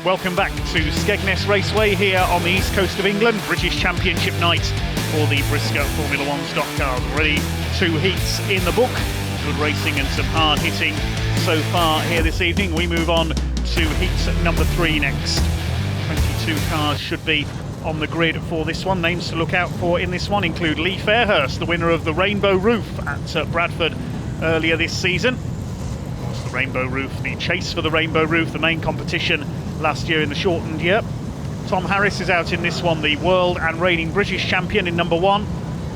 Welcome back to Skegness Raceway here on the east coast of England. British Championship night for the Brisca Formula 1 stock cars. Already 2 heats in the book. Good racing and some hard hitting so far here this evening. We move on to heat number 3 next. 22 cars should be on the grid for this one. Names to look out for in this one include Lee Fairhurst, the winner of the Rainbow Roof at Bradford earlier this season. Of course, the Rainbow Roof, the chase for the Rainbow Roof, the main competition last year in the shortened year. Tom Harris is out in this one, the world and reigning British champion in number 1.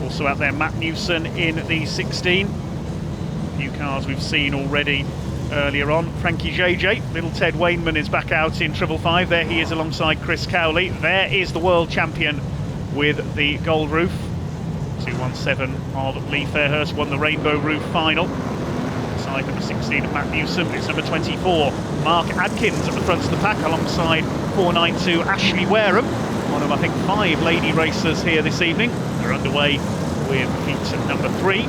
Also out there, Matt Newson in the 16. A few cars we've seen already earlier on. Frankie JJ, little Ted Wainman is back out in 555. There he is alongside Chris Cowley. There is the world champion with the gold roof. 217 of Lee Fairhurst won the Rainbow Roof final. Side number 16 of Matt Newson. It's number 24, Mark Adkins at the front of the pack alongside 492 Ashley Wareham. One of, I think, 5 lady racers here this evening. They're underway with heat number 3. A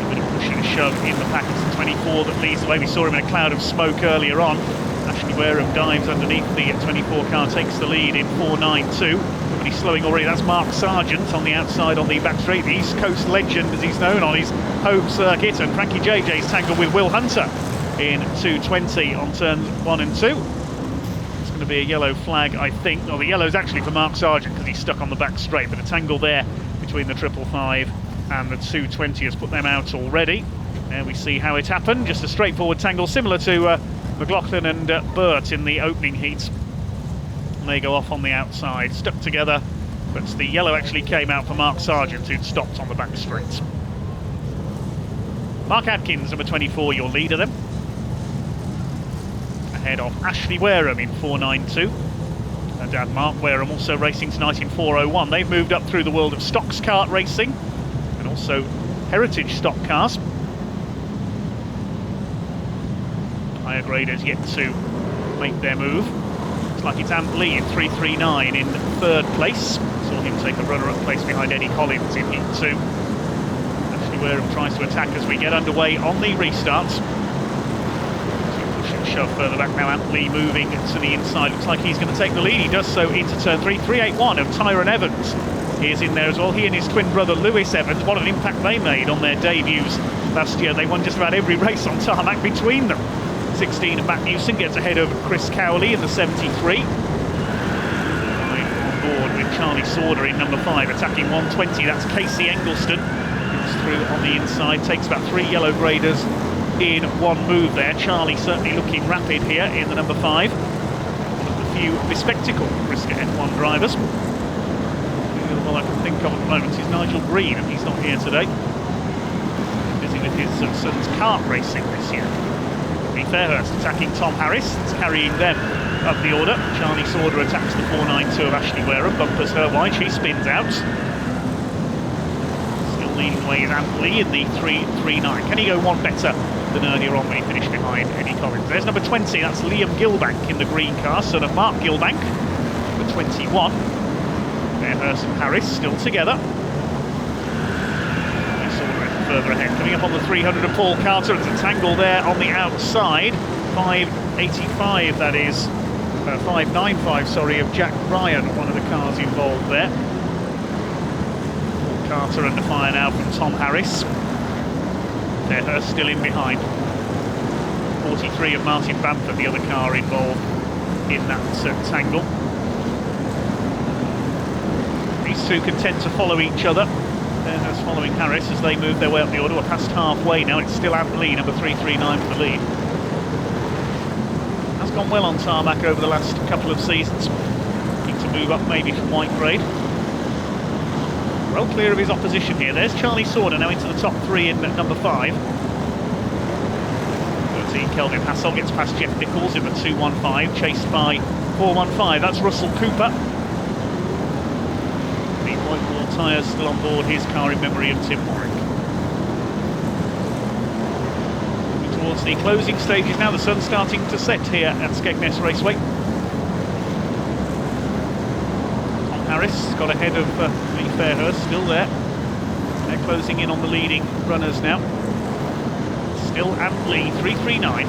bit of push and shove in the pack. It's the 24 that leads the way. We saw him in a cloud of smoke earlier on. Ashley Wareham dives underneath the 24 car, takes the lead in 492. But he's slowing already. That's Mark Sargent on the outside on the back straight. The East Coast legend, as he's known, on his home circuit. And Frankie JJ's tangled with Will Hunter in 220 on turns 1 and 2. It's going to be a yellow flag, I think. Well, the yellow's actually for Mark Sargent because he's stuck on the back straight. But the tangle there between the 555 and the 220 has put them out already. There we see how it happened. Just a straightforward tangle, similar to McLaughlin and Burt in the opening heats. And they go off on the outside, stuck together, but the yellow actually came out for Mark Sargent, who'd stopped on the back straight. Mark Adkins, number 24, your leader then. Ahead of Ashley Wareham in 492. And Dad Mark Wareham also racing tonight in 401. They've moved up through the world of stocks kart racing and also heritage stock cars. Higher graders yet to make their move. Looks like it's Ant Lee in 339 in 3rd place. Saw him take a runner-up place behind Eddie Collins in heat 2. Ashley Wareham tries to attack as we get underway on the restarts. Push and shove further back now. Ant Lee moving to the inside. Looks like he's going to take the lead. He does so into turn 3. 381 of Tyrone Evans. He is in there as well. He and his twin brother Lewis Evans. What an impact they made on their debuts last year. They won just about every race on tarmac between them. 16 of Matt Newson gets ahead of Chris Cowley in the 73. On board with Charlie Sauder in number 5, attacking 120. That's Casey Engelston. Comes through on the inside, takes about 3 yellow graders in one move there. Charlie certainly looking rapid here in the number 5. One of the few bespectacled Brisca F1 drivers. The other one I can think of at the moment is Nigel Green, and he's not here today. Busy with his son's kart racing this year. Lee Fairhurst attacking Tom Harris. It's carrying them up the order. Charlie Sauder attacks the 492 of Ashley Wareham, bumpers her wide, she spins out. Still leading the way is Ant Lee in the 339. Can he go one better than earlier on when he finished behind Eddie Collins? There's number 20, that's Liam Gilbank in the green car, son of Mark Gilbank. Number 21. Fairhurst and Harris still together. Further ahead, coming up on the 300 of Paul Carter. It's a tangle there on the outside. 585, that is 595, sorry, of Jack Ryan, one of the cars involved there. Paul Carter under fire now from Tom Harris. Fairhurst still in behind. 43 of Martin Bamford, the other car involved in that tangle. These two content to follow each other. Fairhurst following Harris as they move their way up the order. We're past halfway now. It's still Ant Lee, number 339 for the lead. Has gone well on tarmac over the last couple of seasons. Need to move up maybe from white grade. Well clear of his opposition here. There's Charlie Sauder now into the top 3 in number 5. 13 Kelvin Hassel gets past Jeff Nichols in the 215, chased by 415. That's Russell Cooper. Tyres still on board his car in memory of Tim Warwick. Moving towards the closing stages now, the sun's starting to set here at Skegness Raceway. Tom Harris got ahead of Lee Fairhurst, still there. They're closing in on the leading runners now. Still Ant Lee, 339.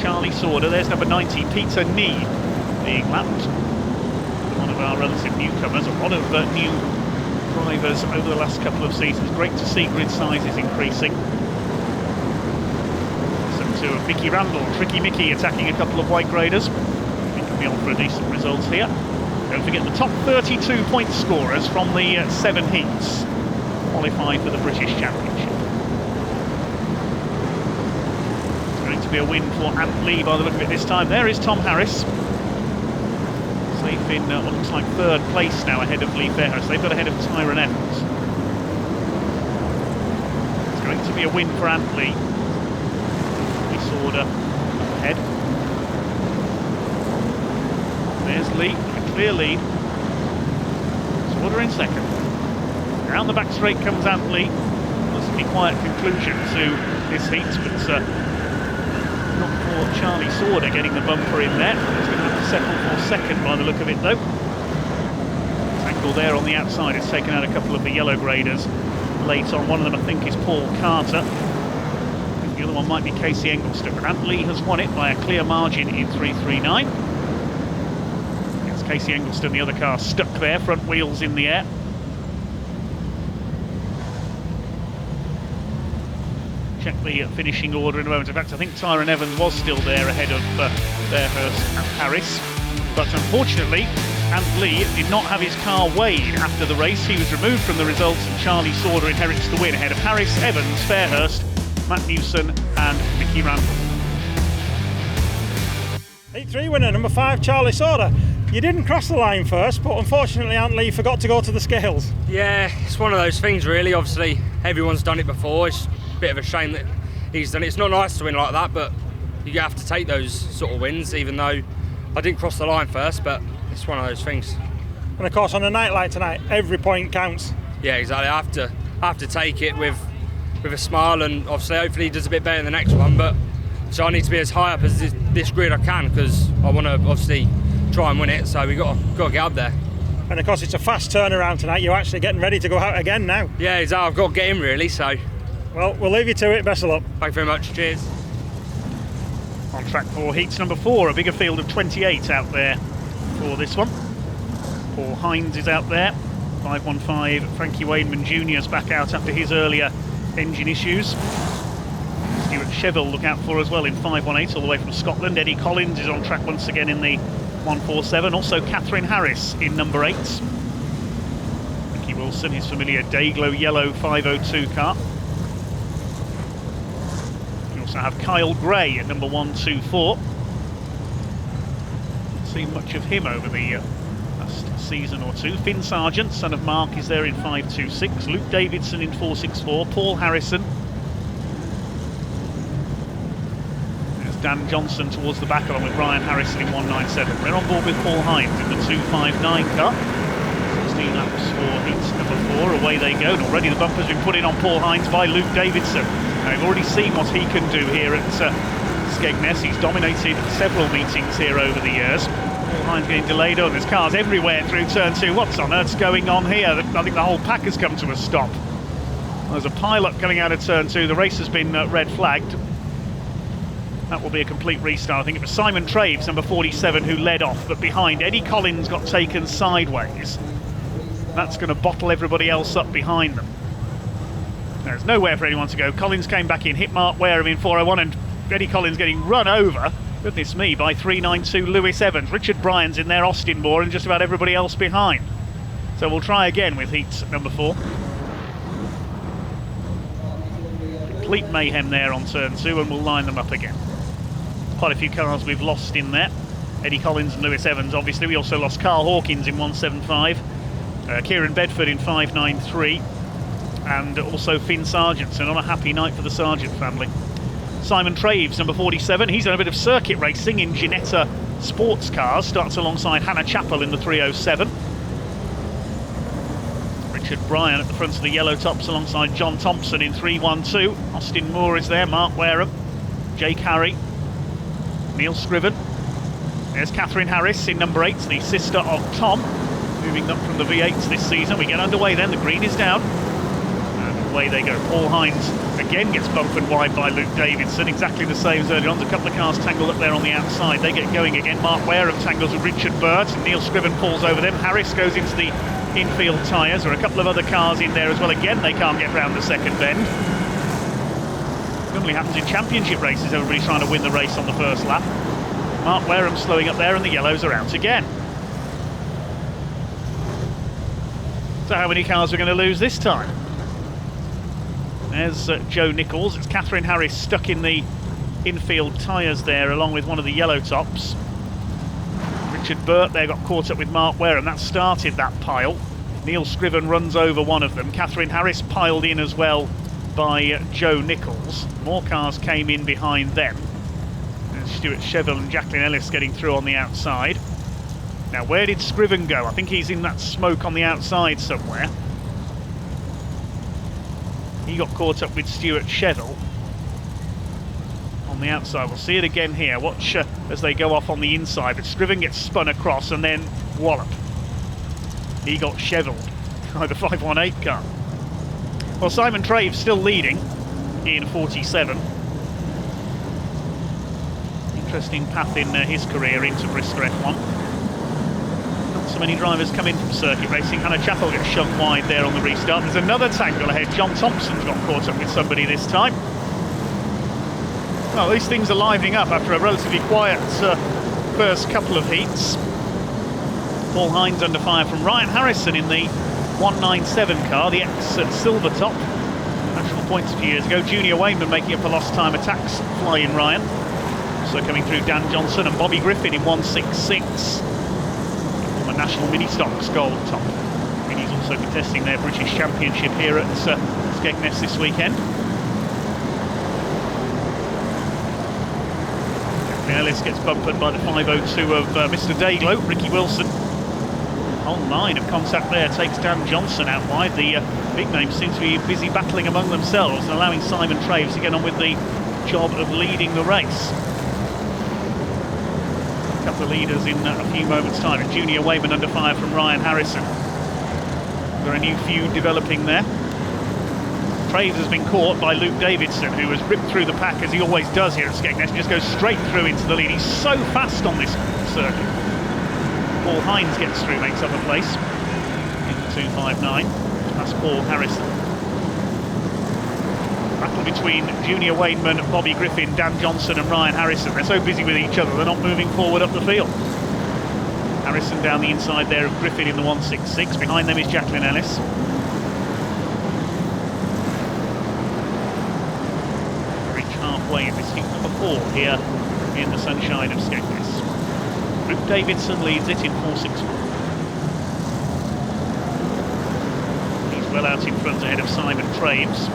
Charlie Sorder. There's number 90, Peter Nee, being lapped. One of our relative newcomers, a lot of new drivers over the last couple of seasons. Great to see grid sizes increasing. So to Mickey Randall, Tricky Mickey attacking a couple of white graders. He can be on for a decent result here. Don't forget the top 32 point scorers from the 7 heats qualify for the British Championship. It's going to be a win for Ant Lee by the look of it this time. There is Tom Harris. Safe in what looks like 3rd place now ahead of Lee Fairhurst. They've got ahead of Tyrone Evans. It's going to be a win for Ant Lee. Order ahead. There's Lee, a clear lead. Sorder in 2nd. Down the back straight comes Ant Lee. Relatively quiet conclusion to this heat, but not for Charlie Sorder getting the bumper in there. He's going to have to settle for 2nd by the look of it though. Tangle there on the outside has taken out a couple of the yellow graders late on. One of them I think is Paul Carter. The other one might be Casey Engelston, but Ant Lee has won it by a clear margin in 3:39. It's Casey Engelston, the other car stuck there, front wheels in the air. Check the finishing order in a moment. In fact, I think Tyrone Evans was still there ahead of Fairhurst and Harris. But unfortunately, Ant Lee did not have his car weighed after the race. He was removed from the results, and Charlie Sorder inherits the win ahead of Harris, Evans, Fairhurst, Matt Newson and Mickey Randall. Heat 3 winner, number 5, Charlie Sorder. You didn't cross the line first, but unfortunately Ant Lee forgot to go to the scales. Yeah, it's one of those things really. Obviously, everyone's done it before. It's a bit of a shame that he's done it. It's not nice to win like that, but you have to take those sort of wins, even though I didn't cross the line first, but it's one of those things. And of course, on a night like tonight, every point counts. Yeah, exactly. I have to take it with a smile, and obviously hopefully he does a bit better in the next one, but so I need to be as high up as this grid I can, because I want to obviously try and win it, so we've got to get up there. And of course it's a fast turnaround tonight. You're actually getting ready to go out again now. Yeah, exactly. I've got to get in really, so. Well, we'll leave you to it. Best of luck. Thank you very much. Cheers. On track for heats number 4, a bigger field of 28 out there for this one. Paul Hines is out there. 515 Frankie Wainman Jr. is back out after his earlier engine issues. Stuart Cheville look out for as well in 518 all the way from Scotland. Eddie Collins is on track once again in the 147. Also Catherine Harris in number 8. Ricky Wilson, his familiar Dayglow yellow 502 car. You also have Kyle Gray at number 124. Not seen much of him over the last season or two. Finn Sargent, son of Mark, is there in 526. Luke Davidson in 464. Paul Harrison. There's Dan Johnson towards the back along with Brian Harrison in 197. We're on board with Paul Hines in the 259 car. 16 laps for heat number 4. Away they go. And already the bumper's been put in on Paul Hines by Luke Davidson. Now, we've already seen what he can do here at Skegness. He's dominated several meetings here over the years. Paul Hines getting delayed on. There's cars everywhere through turn 2. What's on earth's going on here? I think the whole pack has come to a stop. There's a pile-up coming out of turn 2. The race has been red flagged. That will be a complete restart. I think it was Simon Traves, number 47, who led off, but behind Eddie Collins got taken sideways. That's going to bottle everybody else up behind them. There's nowhere for anyone to go. Collins came back in, hit Mark Wareham in 401, and Eddie Collins getting run over, goodness me, by 392 Lewis Evans. Richard Bryan's in there, Austin Moore, and just about everybody else behind. So we'll try again with heat number 4. Complete mayhem there on turn 2, and we'll line them up again. Quite a few cars we've lost in there. Eddie Collins and Lewis Evans, obviously. We also lost Carl Hawkins in 175. Kieran Bedford in 593. And also Finn Sargent, so not a happy night for the Sargent family. Simon Traves, number 47, he's done a bit of circuit racing in Ginetta sports cars, starts alongside Hannah Chappell in the 307. Richard Bryan at the front of the yellow tops alongside John Thompson in 312. Austin Moore is there, Mark Wareham, Jake Harry, Neil Scriven. There's Catherine Harris in number 8, the sister of Tom, moving up from the V8s this season. We get underway then, the green is down. Away they go. Paul Hines Again gets bumpered wide by Luke Davidson, exactly the same as earlier on. There's a couple of cars tangled up there on the outside. They get going again. Mark Wareham tangles with Richard Burt, and Neil Scriven pulls over them. Harris goes into the infield tyres. There are a couple of other cars in there as well. Again, they can't get round the second bend. Normally happens in championship races, everybody trying to win the race on the first lap. Mark Wareham slowing up there, and the yellows are out again. So how many cars are going to lose this time? There's Joe Nichols. It's Catherine Harris stuck in the infield tyres there, along with one of the yellow tops. Richard Burt there got caught up with Mark Wareham. That started that pile. Neil Scriven runs over one of them. Catherine Harris piled in as well by Joe Nichols. More cars came in behind them. And Stuart Cheville and Jacqueline Ellis getting through on the outside. Now, where did Scriven go? I think he's in that smoke on the outside somewhere. He got caught up with Stuart Cheville on the outside. We'll see it again here. Watch as they go off on the inside. But Scriven gets spun across and then wallop. He got Chevilled by the 518 car. Well, Simon Traves still leading in 47. Interesting path in his career into brisca F1. So many drivers come in from circuit racing. Hannah Chappell gets shoved wide there on the restart. There's another tangle ahead. John Thompson's got caught up with somebody this time. Well, these things are livening up after a relatively quiet first couple of heats. Paul Hines under fire from Ryan Harrison in the 197 car, the ex-Silver Top. National points a few years ago. Junior Wayman making up for lost time attacks. Flying Ryan. Also coming through Dan Johnson and Bobby Griffin in 166. National Mini Stocks Gold Top. And he's also contesting their British Championship here at Skegness this weekend. Ellis gets bumpered by the 502 of Mr. Dayglow, Ricky Wilson. Whole line of contact there takes Dan Johnson out wide. The big names seem to be busy battling among themselves and allowing Simon Traves to get on with the job of leading the race. Couple of leaders in a few moments' time. And Junior Wayman under fire from Ryan Harrison. There are a new feud developing there. Traves has been caught by Luke Davidson, who has ripped through the pack as he always does here at Skegness. He just goes straight through into the lead. He's so fast on this circuit. Paul Hines gets through, makes up a place in the 259. That's Paul Harrison. Battle between Junior Wayman, Bobby Griffin, Dan Johnson and Ryan Harrison. They're so busy with each other, they're not moving forward up the field. Harrison down the inside there of Griffin in the 166. Behind them is Jacqueline Ellis. Reach halfway in this heat number 4 here in the sunshine of Skegness. Luke Davidson leads it in 464. He's well out in front ahead of Simon Traves.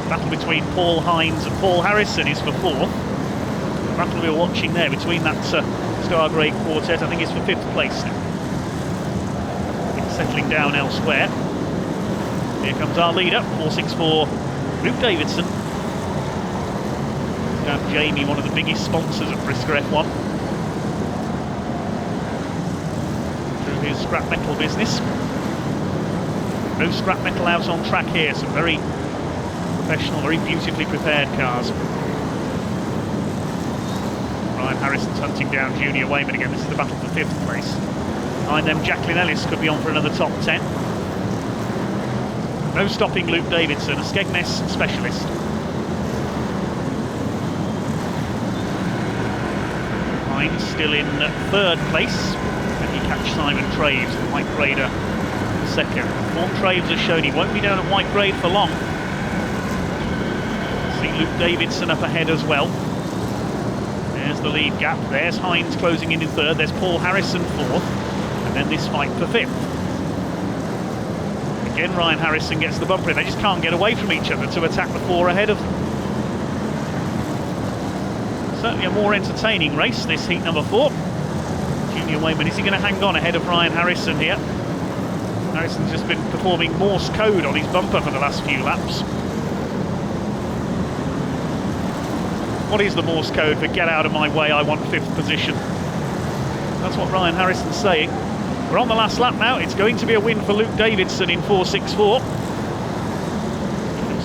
Battle between Paul Hines and Paul Harrison is for 4th. The battle we're watching there between that Star Grey quartet, I think it's for 5th place now. It's settling down elsewhere. Here comes our leader, 464, Luke Davidson. Dan Jamie, one of the biggest sponsors of brisca F1. Through his scrap metal business. No scrap metal out on track here, some very professional, very beautifully prepared cars. Ryan Harrison's hunting down Junior Wayman again. This is the battle for 5th place. Behind them, Jacqueline Ellis could be on for another top 10. No stopping Luke Davidson, a Skegness specialist. Hines still in 3rd place. And he catch Simon Traves at White Grader 2nd. Form Traves has shown he won't be down at White Grade for long. See Luke Davidson up ahead as well. There's the lead gap. There's Hines closing in 3rd. There's Paul Harrison 4th. And then this fight for 5th. Again, Ryan Harrison gets the bumper in. They just can't get away from each other to attack the 4 ahead of them. Certainly a more entertaining race, this heat number 4. Junior Wayman, is he going to hang on ahead of Ryan Harrison here? Harrison's just been performing Morse code on his bumper for the last few laps. What is the Morse code for get out of my way, I want 5th position? That's what Ryan Harrison's saying. We're on the last lap now. It's going to be a win for Luke Davidson in 464.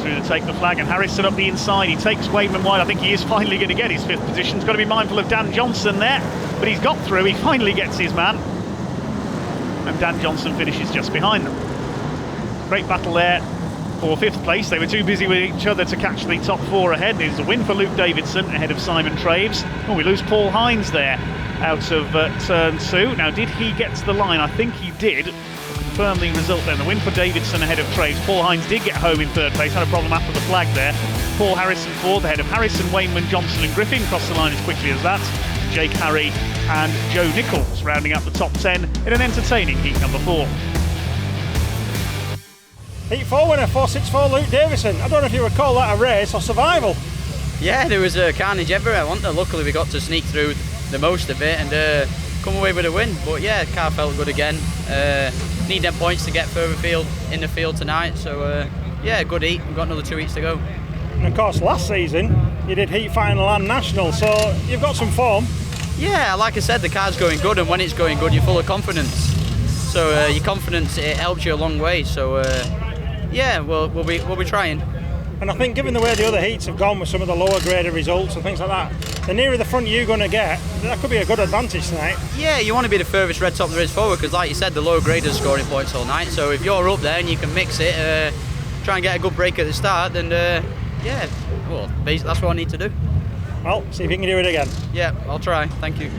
through to take the flag, and Harrison up the inside. He takes Wayman wide. I think he is finally going to get his 5th position. He's got to be mindful of Dan Johnson there, but he's got through. He finally gets his man, and Dan Johnson finishes just behind them. Great battle there for 5th place. They were too busy with each other to catch the top 4 ahead. There's a win for Luke Davidson ahead of Simon Traves. Oh, we lose Paul Hines there out of turn 2. Now, did he get to the line? I think he did. Confirm the result then. The win for Davidson ahead of Traves. Paul Hines did get home in 3rd place. Had a problem after the flag there. Paul Harrison 4th ahead of Harrison, Wayman, Johnson and Griffin. Crossed the line as quickly as that. Jake Harry and Joe Nichols rounding up the top 10 in an entertaining heat number 4. Heat 4 winner, 464 Luke Davison. I don't know if you would call that a race or survival. Yeah, there was carnage everywhere, wasn't there? Luckily we got to sneak through the most of it and come away with a win. But yeah, car felt good again. Need them points to get further in the field tonight. So yeah, good heat. We've got another 2 heats to go. And of course, last season you did heat final and national, so you've got some form. Yeah, like I said, the car's going good, and when it's going good, you're full of confidence. So your confidence, it helps you a long way. So yeah, we'll be trying. And I think given the way the other heats have gone with some of the lower graded results and things like that, the nearer the front you're going to get, that could be a good advantage tonight. Yeah, you want to be the furthest red top there is forward, because like you said, the lower graders scoring points all night. So if you're up there and you can mix it, try and get a good break at the start, then yeah, well, basically that's what I need to do. Well, see if you can do it again. Yeah, I'll try. Thank you.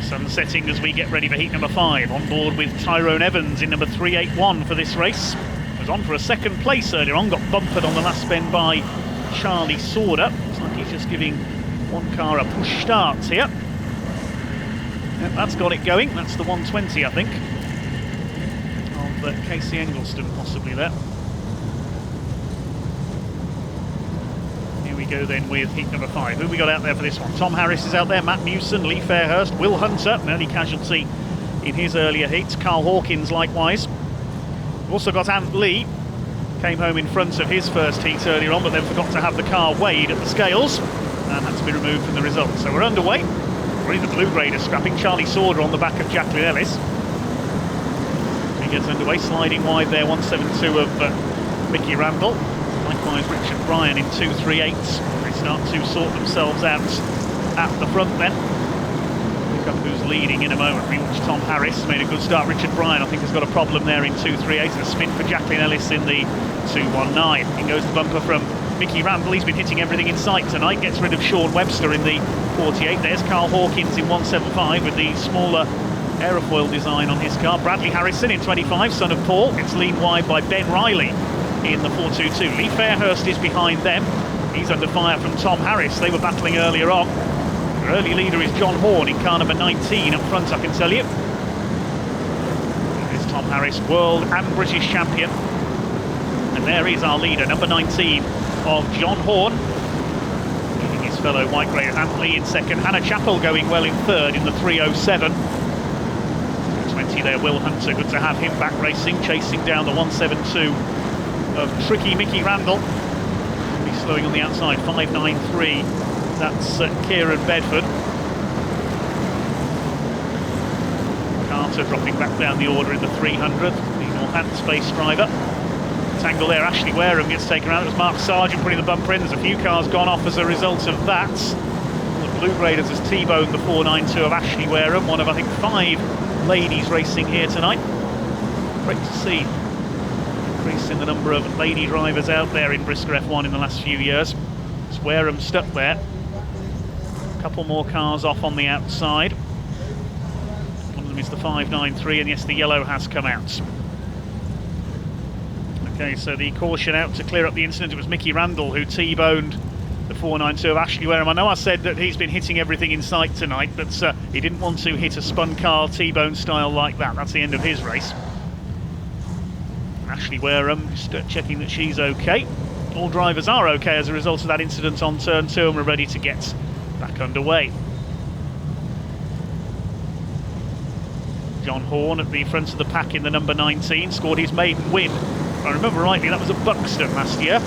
Sun setting as we get ready for heat number 5. On board with Tyrone Evans in number 381 for this race. Was on for a 2nd place earlier on, got bumpered on the last bend by Charlie Sauder. Looks like he's just giving one car a push start here. Yep, that's got it going. That's the 120, I think, of Casey Engelston possibly there. Here we go then with heat number 5. Who have we got out there for this one? Tom Harris is out there, Matt Mewson, Lee Fairhurst, Will Hunter, an early casualty in his earlier heats. Carl Hawkins likewise. We've also got Ant Lee, came home in front of his first heat earlier on, but then forgot to have the car weighed at the scales and had to be removed from the results. So we're underway. Already the blue grader scrapping. Charlie Sauder on the back of Jacqueline Ellis. He gets underway, sliding wide there, 172 of Mickey Randall. Likewise Richard Bryan in 238s. They start to sort themselves out at the front then. Look up who's leading in a moment. We watch Tom Harris, made a good start. Richard Bryan I think has got a problem there in 238. A spin for Jacqueline Ellis in the 219. In goes the bumper from Mickey Randall. He's been hitting everything in sight tonight. Gets rid of Sean Webster in the 48. There's Carl Hawkins in 175 with the smaller aerofoil design on his car. Bradley Harrison in 25, son of Paul. Gets leaned wide by Ben Riley in the 422. Lee Fairhurst is behind them. He's under fire from Tom Harris. They were battling earlier on. Their early leader is John Horn in car number 19 up front, I can tell you. There's Tom Harris, world and British champion. And there is our leader, number 19 of John Horn. Leading his fellow white grey Ant Lee in 2nd. Hannah Chappell going well in 3rd in the 307. 20 there, Will Hunter, good to have him back racing, chasing down the 172 of tricky Mickey Randall. He's slowing on the outside, 593. That's Kieran Bedford. Carter dropping back down the order in the 300. The Northampton-based driver. Tangle there, Ashley Wareham gets taken around. It was Mark Sargent putting the bumper in. There's a few cars gone off as a result of that. The Blue Graders has T-boned the 492 of Ashley Wareham, one of I think 5 ladies racing here tonight. Great to see. Increase in the number of lady drivers out there in brisca F1 in the last few years. It's Wareham stuck there. A couple more cars off on the outside. One of them is the 593, and yes, the yellow has come out. Okay, so the caution out to clear up the incident. It was Mickey Randall who T-boned the 492 of Ashley Wareham. I know I said that he's been hitting everything in sight tonight, but he didn't want to hit a spun car T-bone style like that. That's the end of his race. Ashley Wareham just checking that she's okay. All drivers are okay as a result of that incident on turn 2, and we're ready to get back underway. John Horn at the front of the pack in the number 19, scored his maiden win. If I remember rightly, that was at Buxton last year.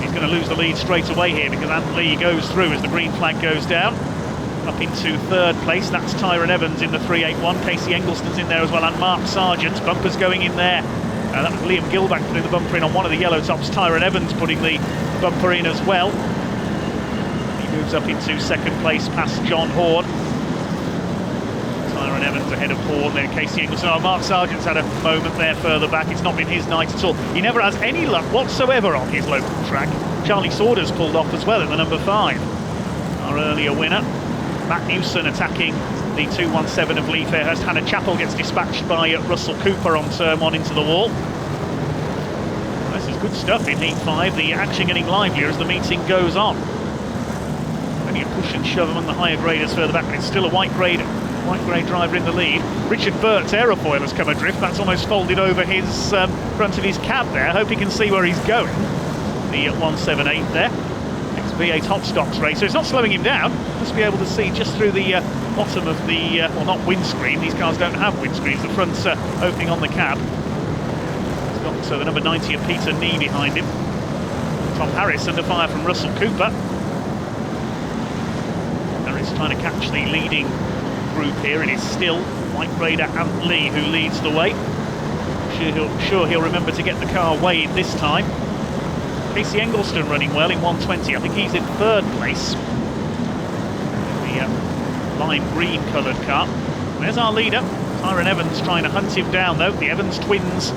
He's going to lose the lead straight away here because Ant Lee goes through as the green flag goes down. Up into 3rd place, that's Tyrone Evans in the 381. Casey Engelston's in there as well, and Mark Sargent. Bumpers going in there That was Liam Gilbank putting the bumper in on one of the yellow tops. Tyrone Evans putting the bumper in as well. He moves up into second place past John Horn. Tyrone Evans ahead of Horn, then Casey Engelston. Oh, Mark Sargent's had a moment there further back. It's not been his night at all. He never has any luck whatsoever on his local track. Charlie Saunders pulled off as well in the number 5. Our earlier winner. Matt Newson attacking the 217 of Lee Fairhurst. Hannah Chappell gets dispatched by Russell Cooper on turn 1 into the wall. This is good stuff in Heat 5. The action getting livelier as the meeting goes on. Only a push and shove among the higher graders further back, but it's still a white grade driver in the lead. Richard Burt's aerofoil has come adrift. That's almost folded over his front of his cab there. Hope he can see where he's going. The 178 there. V8 hot stocks racer. It's not slowing him down. Must be able to see just through the bottom of the, well, not windscreen. These cars don't have windscreens. The front's opening on the cab. He's got the number 90 of Peter Nee behind him. Tom Harris under fire from Russell Cooper. Harris trying to catch the leading group here. It is still White Raider Ant Lee who leads the way. Sure he'll remember to get the car weighed this time. Casey Engelston running well in 120. I think he's in third place. The lime green coloured car. There's our leader. Tyrone Evans trying to hunt him down though. The Evans twins,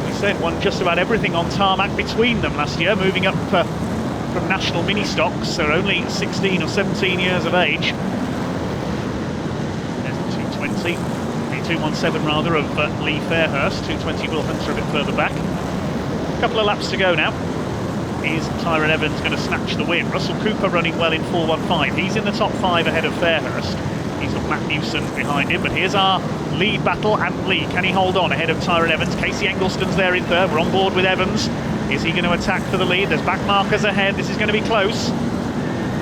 we said, won just about everything on tarmac between them last year, moving up from national mini stocks. They're only 16 or 17 years of age. There's the 220. The 217 rather of Lee Fairhurst. 220 Will Hunter a bit further back. A couple of laps to go now. Is Tyrone Evans going to snatch the win? Russell Cooper running well in 415. He's in the top 5 ahead of Fairhurst. He's got Matt Newson behind him, but here's our lead battle. Ant Lee, can he hold on ahead of Tyrone Evans? Casey Engelston's there in third. We're on board with Evans. Is he going to attack for the lead? There's back markers ahead. This is going to be close.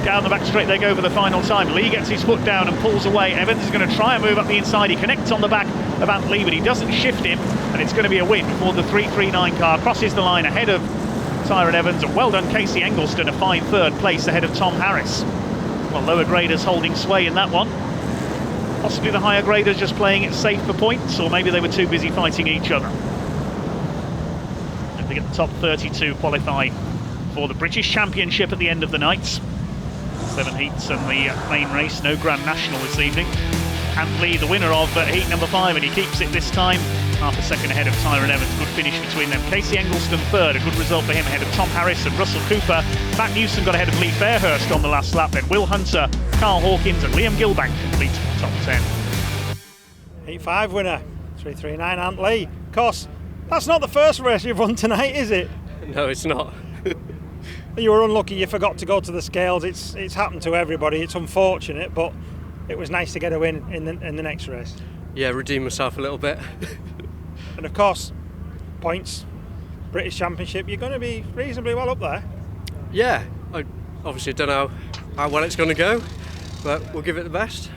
Down the back straight they go for the final time. Lee gets his foot down and pulls away. Evans is going to try and move up the inside. He connects on the back of Ant Lee, but he doesn't shift him, and it's going to be a win before the 339 car crosses the line ahead of Tyrone Evans. And well done Casey Engelston, a fine third place ahead of Tom Harris. Well, lower graders holding sway in that one. Possibly the higher graders just playing it safe for points, or maybe they were too busy fighting each other. Don't forget the top 32 qualify for the British Championship at the end of the night. 7 heats and the main race, no Grand National this evening. Ant Lee, the winner of heat number 5, and he keeps it this time. Half a second ahead of Tyrone Evans. Good finish between them. Casey Engelston third, a good result for him ahead of Tom Harris and Russell Cooper. Matt Newson got ahead of Lee Fairhurst on the last lap. Then Will Hunter, Carl Hawkins and Liam Gilbank complete the top 10. Heat 5 winner, 339 Ant Lee. Of course, that's not the first race you've won tonight, is it? No, it's not. You were unlucky, you forgot to go to the scales. It's happened to everybody. It's unfortunate, but it was nice to get a win in the next race. Yeah, redeem myself a little bit. And of course, points, British Championship, you're going to be reasonably well up there. Yeah, I obviously don't know how well it's going to go, but we'll give it the best.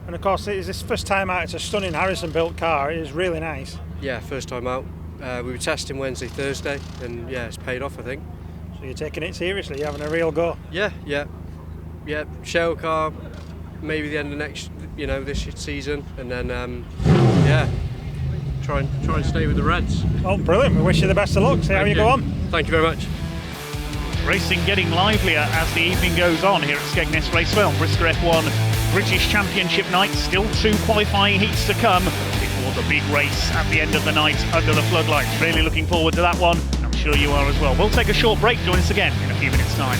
And of course, it's this first time out. It's a stunning Harrison-built car. It is really nice. Yeah, first time out. We were testing Wednesday, Thursday, and yeah, it's paid off, I think. So you're taking it seriously, you're having a real go. Yeah. Shell car, maybe the end of this season, and then try and stay with the Reds. Oh, brilliant! We wish you the best of luck. See how you go on. Thank you very much. Racing getting livelier as the evening goes on here at Skegness Raceway on Brisca F1 British Championship night. Still 2 qualifying heats to come before the big race at the end of the night under the floodlights. Really looking forward to that one. I'm sure you are as well. We'll take a short break. Join us again in a few minutes' time.